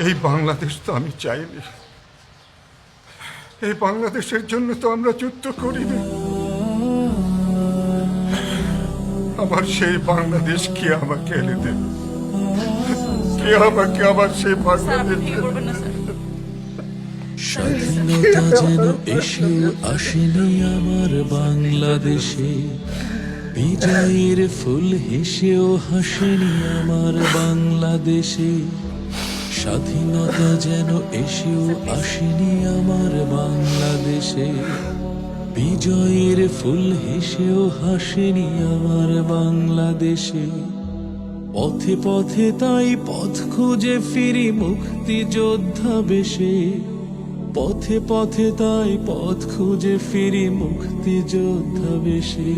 এই বাংলাদেশ তো আমি চাইনি। এই বাংলাদেশের জন্য তো আমরা যুদ্ধ করিনি। আমার সেই বাংলাদেশ কে আমাকে এনে দেবে? কে আমাকে আবার সেই বাংলাদেশ? স্বাধীনতা যেন এসেও আসেনি আমার বাংলাদেশে, বিজয়ের ফুল হেসেও হাসেনি আমার বাংলাদেশে। স্বাধীনতা যেন এসেও আসেনি আমার বাংলাদেশে, বিজয়ের ফুল হেসেও হাসেনি আমার বাংলাদেশে। পথে পথে তাই পথ খুঁজে ফিরি মুক্তিযোদ্ধা বেশে, পথে পথে তাই পথ খুঁজে ফিরি মুক্তিযোদ্ধা বেশে।